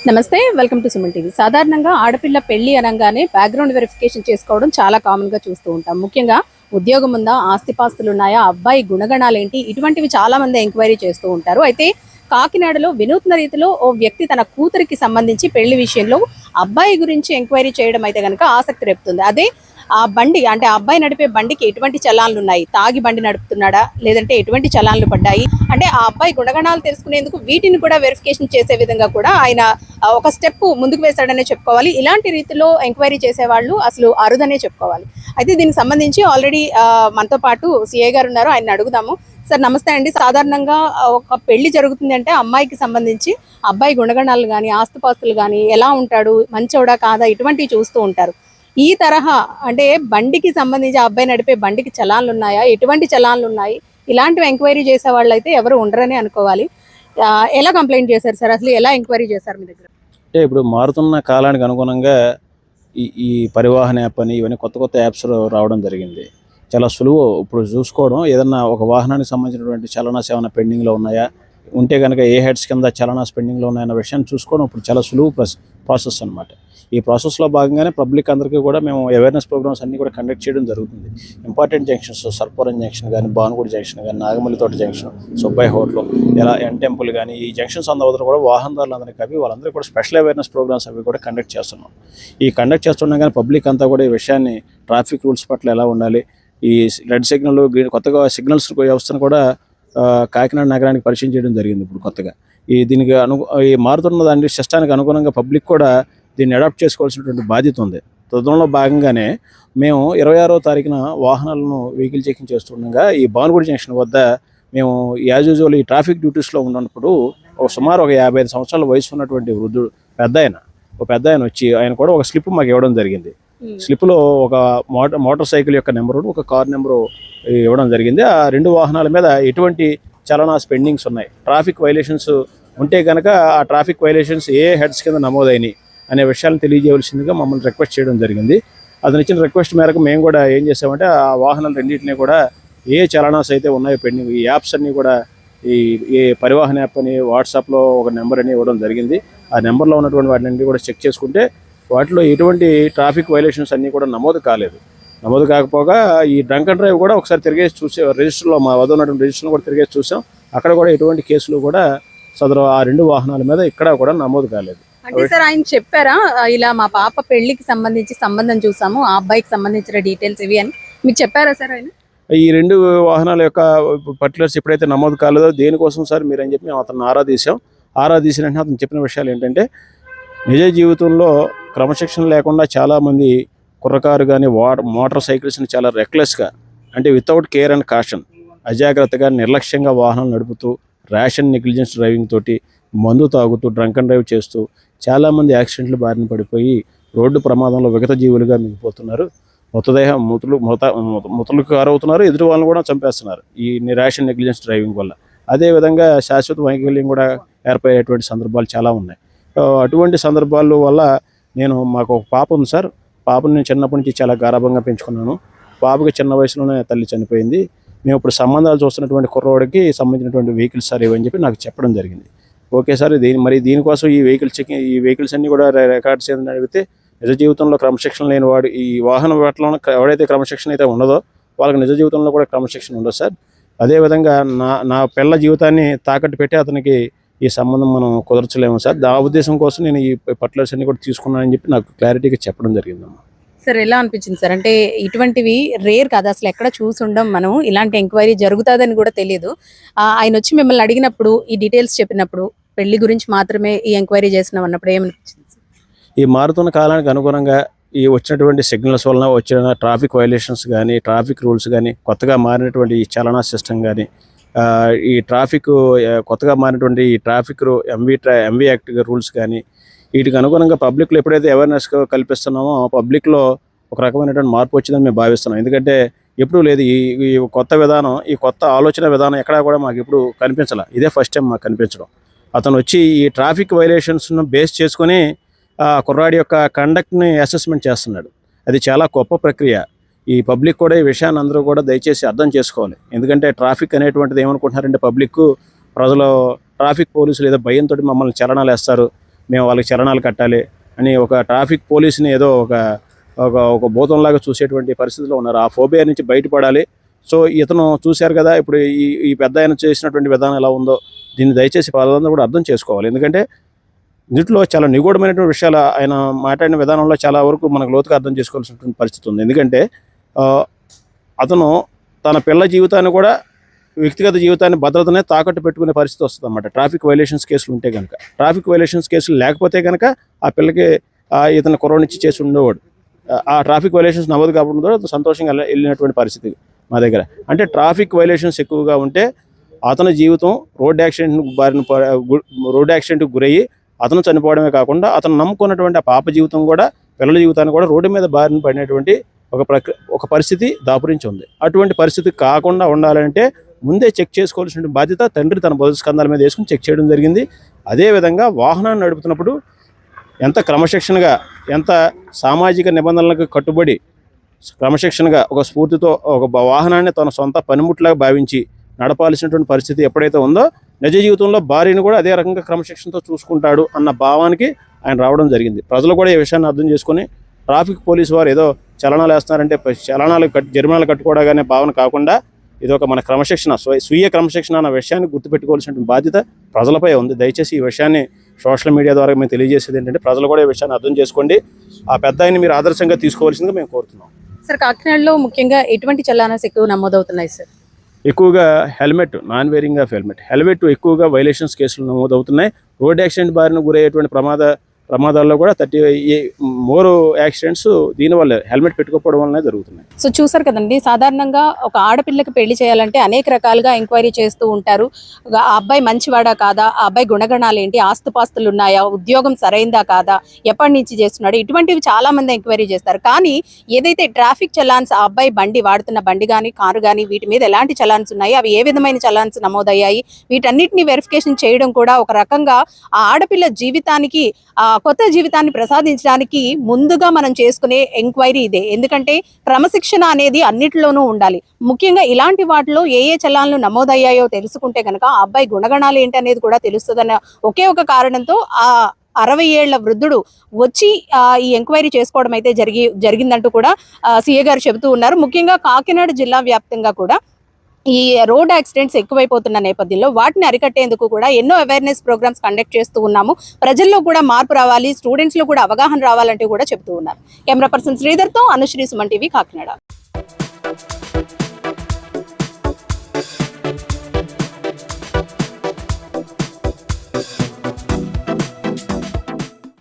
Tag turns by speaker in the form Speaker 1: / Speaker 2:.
Speaker 1: నమస్తే, welcome to Suman TV. సాధారణంగా ఆడపిల్ల పెళ్లి అనగానే బ్యాక్గ్రౌండ్ వెరిఫికేషన్ చేసుకోవడం చాలా కామన్ గా చూస్తూ ఉంటాం. ముఖ్యంగా ఉద్యోగం ఉందా, ఆస్తిపాస్తులు ఉన్నాయా, అబ్బాయి గుణగణాలు ఏంటి, ఇటువంటివి చాలా మంది ఎంక్వైరీ చేస్తూ ఉంటారు. అయితే కాకినాడలో వినూత్న రీతిలో ఓ వ్యక్తి తన కూతురికి సంబంధించి పెళ్లి విషయంలో అబ్బాయి గురించి ఎంక్వైరీ చేయడం అయితే కనుక ఆసక్తి రేపుతుంది. అదే ఆ బండి అంటే ఆ అబ్బాయి నడిపే బండికి ఎటువంటి చలాన్లు ఉన్నాయి, తాగి బండి నడుపుతున్నాడా, లేదంటే ఎటువంటి చలాన్లు పడ్డాయి, అంటే ఆ అబ్బాయి గుణగణాలు తెలుసుకునేందుకు వీటిని కూడా వెరిఫికేషన్ చేసే విధంగా కూడా ఆయన ఒక స్టెప్ ముందుకు వేశాడనే చెప్పుకోవాలి. ఇలాంటి రీతిలో ఎంక్వైరీ చేసేవాళ్ళు అసలు అరుదనే చెప్పుకోవాలి. అయితే దీనికి సంబంధించి ఆల్రెడీ మనతో పాటు సిఐ గారు ఉన్నారు, ఆయన అడుగుదాము. సార్ నమస్తే అండి. సాధారణంగా ఒక పెళ్లి జరుగుతుంది అంటే అమ్మాయికి సంబంధించి అబ్బాయి గుణగణాలు కానీ, ఆస్తుపాస్తులు కానీ, ఎలా ఉంటాడు, మంచోడా కాదా, ఇటువంటివి చూస్తూ ఉంటారు. ఈ తరహా అంటే బండికి సంబంధించి అబ్బాయి నడిపే బండికి చలాన్లు ఉన్నాయా, ఎటువంటి చలాన్లు ఉన్నాయి, ఇలాంటివి ఎంక్వైరీ చేసే వాళ్ళు అయితే ఎవరు ఉండరని అనుకోవాలి. ఎలా కంప్లైంట్ చేశారు సార్, అసలు ఎలా ఎంక్వైరీ చేశారు మీ దగ్గర?
Speaker 2: అంటే ఇప్పుడు మారుతున్న కాలానికి అనుగుణంగా ఈ ఈ పరివాహన యాప్ అని ఇవన్నీ కొత్త కొత్త యాప్స్ రావడం జరిగింది. చాలా సులువు ఇప్పుడు చూసుకోవడం. ఏదన్నా ఒక వాహనానికి సంబంధించినటువంటి చలనాస్ ఏమైనా పెండింగ్లో ఉన్నాయా, ఉంటే కనుక ఏ హెడ్స్ కింద చలనాస్ పెండింగ్లో ఉన్నాయన్న విషయాన్ని చూసుకోవడం ఇప్పుడు చాలా సులువు ప్రాసెస్ అనమాట. ఈ ప్రాసెస్లో భాగంగానే పబ్లిక్ అందరికీ కూడా మేము అవేర్నెస్ ప్రోగ్రామ్స్ అన్నీ కూడా కండక్ట్ చేయడం జరుగుతుంది. ఇంపార్టెంట్ జంక్షన్స్ సర్పవరం జంక్షన్ కానీ, భానుగుడి జంక్షన్ కానీ, నాగమల్లితోట జంక్షన్, సుబ్బయ్య హోటల్, ఇలా ఎన్ టెంపుల్ కానీ, ఈ జంక్షన్స్ అందరూ కూడా వాహనదారులందరికీ అవి వాళ్ళందరూ కూడా స్పెషల్ అవేర్నెస్ ప్రోగ్రామ్స్ అవి కూడా కండక్ట్ చేస్తున్నాం. ఈ కండక్ట్ చేస్తున్నాం కానీ పబ్లిక్ అంతా కూడా ఈ విషయాన్ని ట్రాఫిక్ రూల్స్ పట్ల ఎలా ఉండాలి, ఈ రెడ్ సిగ్నల్, గ్రీన్, కొత్తగా సిగ్నల్స్ వ్యవస్థను కూడా కాకినాడ నగరానికి పరిచయం చేయడం జరిగింది. ఇప్పుడు కొత్తగా దీనికి ఈ మారుతున్న దాని సిస్టానికి అనుగుణంగా పబ్లిక్ కూడా దీన్ని అడాప్ట్ చేసుకోవాల్సినటువంటి బాధ్యత ఉంది. తదంలో భాగంగానే మేము 26వ తారీఖున వాహనాలను వెహికల్ చెకింగ్ చేస్తుండగా ఈ భానుగుడి జంక్షన్ వద్ద మేము యాజ్ యూజువల్ ఈ ట్రాఫిక్ డ్యూటీస్లో ఉన్నప్పుడు సుమారు ఒక 55 సంవత్సరాల వయసు ఉన్నటువంటి వృద్ధుడు పెద్ద ఆయన వచ్చి ఆయన కూడా ఒక స్లిప్ మాకు ఇవ్వడం జరిగింది. స్లిప్లో ఒక మోటార్ సైకిల్ యొక్క నెంబరు, ఒక కార్ నెంబరు ఇవ్వడం జరిగింది. ఆ రెండు వాహనాల మీద ఎటువంటి చలనాస్ పెండింగ్స్ ఉన్నాయి, ట్రాఫిక్ వైలేషన్స్ ఉంటే కనుక ఆ ట్రాఫిక్ వైలేషన్స్ ఏ హెడ్స్ కింద నమోదైనవి అనే విషయాలను తెలియజేయవలసిందిగా మమ్మల్ని రిక్వెస్ట్ చేయడం జరిగింది. అతను ఇచ్చిన రిక్వెస్ట్ మేరకు మేము కూడా ఏం చేసామంటే ఆ వాహనాలు రెండింటినీ కూడా ఏ చలనాస్ అయితే ఉన్నాయో పెండింగ్, ఈ యాప్స్ అన్నీ కూడా ఈ పరివాహన యాప్ అని వాట్సాప్లో ఒక నెంబర్ అని ఇవ్వడం జరిగింది. ఆ నెంబర్లో ఉన్నటువంటి వాటిని కూడా చెక్ చేసుకుంటే వాటిలో ఎటువంటి ట్రాఫిక్ వైలేషన్స్ అన్నీ కూడా నమోదు కాకపోగా ఈ డ్రంక్ అండ్ డ్రైవ్ కూడా ఒకసారి తిరిగేసి చూసే రిజిస్టర్లో మా వద్ద ఉన్నటువంటి రిజిస్టర్లో కూడా తిరిగేసి చూసాం. అక్కడ కూడా ఎటువంటి కేసులు కూడా సదరు ఆ రెండు వాహనాల మీద ఇక్కడ కూడా నమోదు కాలేదు.
Speaker 1: అంటే సార్ ఆయన చెప్పారా, ఇలా మా పాప పెళ్లికి సంబంధించి సంబంధం చూసాము, ఆ అబ్బాయికి సంబంధించిన డీటెయిల్స్ ఇవి అని మీకు చెప్పారా సార్ ఆయన?
Speaker 2: ఈ రెండు వాహనాల యొక్క పర్టికులర్స్ ఎప్పుడైతే నమోదు కాలేదో దేనికోసం సార్ మీరు అని చెప్పి మేము అతను ఆరా తీసిన వెంటనే అతను చెప్పిన విషయాలు ఏంటంటే, నిజ జీవితంలో క్రమశిక్షణ లేకుండా చాలామంది కుర్రకారు కానీ మోటార్ సైకిల్స్ని చాలా రెక్లెస్గా, అంటే వితౌట్ కేర్ అండ్ కాషన్, అజాగ్రత్తగా నిర్లక్ష్యంగా వాహనాలు నడుపుతూ ర్యాష్ అండ్ నెగ్లిజెన్స్ డ్రైవింగ్ తోటి, మందు తాగుతూ డ్రంక్ అండ్ డ్రైవ్ చేస్తూ చాలామంది యాక్సిడెంట్లు బారిన పడిపోయి రోడ్డు ప్రమాదంలో విగత జీవులుగా మిగిలిపోతున్నారు. మృతదేహం మృతులకు కారవుతున్నారు, ఎదురు వాళ్ళని కూడా చంపేస్తున్నారు ఈ ర్యాష్ అండ్ నెగ్లిజెన్స్ డ్రైవింగ్ వల్ల. అదేవిధంగా శాశ్వత వైకల్యం కూడా ఏర్పడేటువంటి సందర్భాలు చాలా ఉన్నాయి. అటువంటి సందర్భాల వల్ల మాకు ఒక పాప ఉంది సార్. పాపను నేను చిన్నప్పటి నుంచి చాలా గారాభంగా పెంచుకున్నాను. పాపకి చిన్న వయసులోనే తల్లి చనిపోయింది. మేము ఇప్పుడు సంబంధాలు చూస్తున్నటువంటి కుర్రవాడికి సంబంధించినటువంటి వెహికల్స్ సార్ ఇవని చెప్పి నాకు చెప్పడం జరిగింది. ఓకే సార్, దీనికోసం ఈ వెహికల్స్ అన్నీ కూడా రికార్డ్స్ ఏదైనా అడిగితే, నిజ జీవితంలో క్రమశిక్షణ లేని వాడు, ఈ వాహన వాటిలో ఎవడైతే క్రమశిక్షణ అయితే ఉండదో వాళ్ళకి నిజ జీవితంలో కూడా క్రమశిక్షణ ఉండదు సార్. అదేవిధంగా నా పిల్ల జీవితాన్ని తాకట్టు పెట్టి అతనికి ఈ సంబంధం మనం కుదర్చలేము సార్. ఆ ఉద్దేశం కోసం నేను ఈ పర్టికులర్స్ అన్ని కూడా తీసుకున్నానని చెప్పి నాకు క్లారిటీగా చెప్పడం జరిగిందమ్మా.
Speaker 1: సార్ ఎలా అనిపించింది సార్? అంటే ఇటువంటివి రేర్ కదా, అసలు ఎక్కడ చూసుండం మనం, ఇలాంటి ఎంక్వైరీ జరుగుతుందని కూడా తెలియదు. ఆయన వచ్చి మిమ్మల్ని అడిగినప్పుడు, ఈ డీటెయిల్స్ చెప్పినప్పుడు, పెళ్లి గురించి మాత్రమే ఈ ఎంక్వైరీ చేసినాం అన్నప్పుడు ఏమనిపించింది?
Speaker 2: ఈ మారుతున్న కాలానికి అనుగుణంగా ఈ వచ్చినటువంటి సిగ్నల్స్ వలన వచ్చిన ట్రాఫిక్ వైలేషన్స్ కానీ, ట్రాఫిక్ రూల్స్ కానీ, కొత్తగా మారినటువంటి ఈ చలనా సిస్టమ్ కానీ, ఈ కొత్తగా మారినటువంటి ఈ ట్రాఫిక్ ఎంవీ యాక్ట్ రూల్స్ కానీ, వీటికి అనుగుణంగా పబ్లిక్లో ఎప్పుడైతే అవేర్నెస్ కల్పిస్తున్నామో పబ్లిక్లో ఒక రకమైనటువంటి మార్పు వచ్చిందని మేము భావిస్తున్నాం. ఎందుకంటే ఎప్పుడూ లేదు ఈ కొత్త విధానం, ఈ కొత్త ఆలోచన విధానం ఎక్కడా కూడా మాకు ఎప్పుడు కనిపించాల. ఇదే ఫస్ట్ టైం మాకు కనిపించడం. అతను వచ్చి ఈ ట్రాఫిక్ వైలేషన్స్ను బేస్ చేసుకొని కుర్రాడి యొక్క కండక్ట్ని అసెస్మెంట్ చేస్తున్నాడు. అది చాలా గొప్ప ప్రక్రియ. ఈ పబ్లిక్ కూడా ఈ విషయాన్ని అందరూ కూడా దయచేసి అర్థం చేసుకోవాలి. ఎందుకంటే ట్రాఫిక్ అనేటువంటిది ఏమనుకుంటున్నారంటే, ప్రజలు ట్రాఫిక్ పోలీసులు ఏదో భయంతో మమ్మల్ని చలనాలు వేస్తారు, మేము వాళ్ళకి చలనాలు కట్టాలి అని ఒక ట్రాఫిక్ పోలీసుని ఏదో ఒక ఒక ఒక భూతంలాగా చూసేటువంటి పరిస్థితిలో ఉన్నారు. ఆ ఫోబియా నుంచి బయటపడాలి. సో ఇతను చూశారు కదా, ఇప్పుడు ఈ పెద్ద ఆయన చేసినటువంటి విధానం ఎలా ఉందో దీన్ని దయచేసి వాళ్ళందరూ కూడా అర్థం చేసుకోవాలి. ఎందుకంటే దీంట్లో చాలా నిగూఢమైనటువంటి విషయాలు ఆయన మాట్లాడిన విధానంలో చాలా వరకు మనకు లోతుగా అర్థం చేసుకోవాల్సినటువంటి పరిస్థితి ఉంది. ఎందుకంటే అతను తన పిల్ల జీవితాన్ని కూడా, వ్యక్తిగత జీవితాన్ని, భద్రతనే తాకట్టు పెట్టుకునే పరిస్థితి వస్తుంది అన్నమాట ట్రాఫిక్ వైలేషన్స్ కేసులు ఉంటే కనుక. ట్రాఫిక్ వైలేషన్స్ కేసులు లేకపోతే కనుక ఆ పిల్లకి ఇతను కుర్రోనిచ్చి చేసి ఉండేవాడు. ఆ ట్రాఫిక్ వైలేషన్స్ నమోదు కాకుండా సంతోషంగా వెళ్ళినటువంటి పరిస్థితి మా దగ్గర. అంటే ట్రాఫిక్ వైలేషన్స్ ఎక్కువగా ఉంటే అతని జీవితం రోడ్ యాక్సిడెంట్కి గురయ్యి అతను చనిపోవడమే కాకుండా అతను నమ్ముకున్నటువంటి ఆ పాప జీవితం కూడా, పిల్లల జీవితాన్ని కూడా రోడ్డు మీద బారిన పడినటువంటి ఒక పరిస్థితి దాపురించి ఉంది. అటువంటి పరిస్థితి కాకుండా ఉండాలంటే ముందే చెక్ చేసుకోవాల్సిన బాధ్యత తండ్రి తన భౌతిక స్కంధాల మీద వేసుకుని చెక్ చేయడం జరిగింది. అదేవిధంగా వాహనాన్ని నడుపుతున్నప్పుడు ఎంత క్రమశిక్షణగా, ఎంత సామాజిక నిబంధనలకు కట్టుబడి క్రమశిక్షణగా ఒక స్ఫూర్తితో ఒక వాహనాన్ని తన సొంత పనిముట్లాగా భావించి నడపాల్సినటువంటి పరిస్థితి ఎప్పుడైతే ఉందో, నిజ జీవితంలో భార్యను కూడా అదే రకంగా క్రమశిక్షణతో చూసుకుంటాడు అన్న భావానికి ఆయన రావడం జరిగింది. ప్రజలు కూడా ఈ విషయాన్ని అర్థం చేసుకొని ట్రాఫిక్ పోలీసు వారు ఏదో చలనాలు వేస్తున్నారంటే జరిమానాలు కట్టుకోవడానే భావన కాకుండా ఇది ఒక మన క్రమశిక్షణ, స్వీయ క్రమశిక్షణ అన్న విషయాన్ని గుర్తుపెట్టుకోవాల్సిన బాధ్యత ప్రజలపై ఉంది. దయచేసి ఈ విషయాన్ని సోషల్ మీడియా ద్వారా మేము తెలియజేసేది ఏంటంటే ప్రజలు కూడా ఈ విషయాన్ని అర్థం చేసుకోండి. ఆ పెద్ద ఆయన్ని మీరు ఆదర్శంగా తీసుకోవాల్సిందిగా మేము కోరుతున్నాం.
Speaker 1: సార్, కాకినాడలో ముఖ్యంగా ఎటువంటి చలానాస్ ఎక్కువ నమోదవుతున్నాయి సార్?
Speaker 2: ఎక్కువగా helmet, non wearing of helmet ఎక్కువగా వైలేషన్స్ కేసులు నమోదవుతున్నాయి. రోడ్ యాక్సిడెంట్ బారిన గురయ్యేటువంటి ప్రమాదాల్లో కూడా 30 మోర్ యాక్సిడెంట్స్ దీనివల్ల హెల్మెట్ పెట్టుకోకపోవడం వల్లనే జరుగుతున్నాయి.
Speaker 1: సో చూసారు కదండి, సాధారణంగా ఒక ఆడపిల్లకి పెళ్లి చేయాలంటే అనేక రకాలుగా ఎంక్వైరీ చేస్తూ ఉంటారు. ఆ అబ్బాయి మంచివాడా కాదా, ఆ అబ్బాయి గుణగణాలు ఏంటి, ఆస్తుపాస్తులు ఉన్నాయా, ఉద్యోగం సరైందా కాదా, ఎప్పటి నుంచి చేస్తున్నాడు, ఇటువంటివి చాలా మంది ఎంక్వైరీ చేస్తారు. కానీ ఏదైతే ట్రాఫిక్ చలాన్స్, ఆ అబ్బాయి వాడుతున్న బండి కానీ కారు కానీ వీటి మీద ఎలాంటి చలాన్స్ ఉన్నాయి, అవి ఏ విధమైన చలాన్స్ నమోదయ్యాయి, వీటన్నిటిని వెరిఫికేషన్ చేయడం కూడా ఒక రకంగా ఆ ఆడపిల్ల జీవితానికి కొత్త జీవితాన్ని ప్రసాదించడానికి ముందుగా మనం చేసుకునే ఎంక్వైరీ ఇదే. ఎందుకంటే క్రమశిక్షణ అనేది అన్నిటిలోనూ ఉండాలి. ముఖ్యంగా ఇలాంటి వాటిలో ఏ చలాన్లు నమోదయ్యాయో తెలుసుకుంటే కనుక ఆ అబ్బాయి గుణగణాలు ఏంటి అనేది కూడా తెలుస్తుందన్న ఒకే ఒక కారణంతో ఆ 60 ఏళ్ల వృద్ధుడు వచ్చి ఈ ఎంక్వైరీ చేసుకోవడం అయితే జరిగిందంటూ కూడా సీఏ గారు చెబుతూ ఉన్నారు. ముఖ్యంగా కాకినాడ జిల్లా వ్యాప్తంగా కూడా ఈ రోడ్ యాక్సిడెంట్స్ ఎక్కువైపోతున్న నేపథ్యంలో వాటిని అరికట్టేందుకు కూడా ఎన్నో అవేర్నెస్ ప్రోగ్రామ్స్ కండక్ట్ చేస్తూ ఉన్నాము. ప్రజల్లో కూడా మార్పు రావాలి, స్టూడెంట్స్ లో కూడా అవగాహన రావాలంటూ కూడా చెబుతూ ఉన్నారు. కెమెరా పర్సన్ శ్రీధర్తో అనుశ్రీ, సుమన్ టీవీ, కాకినాడ.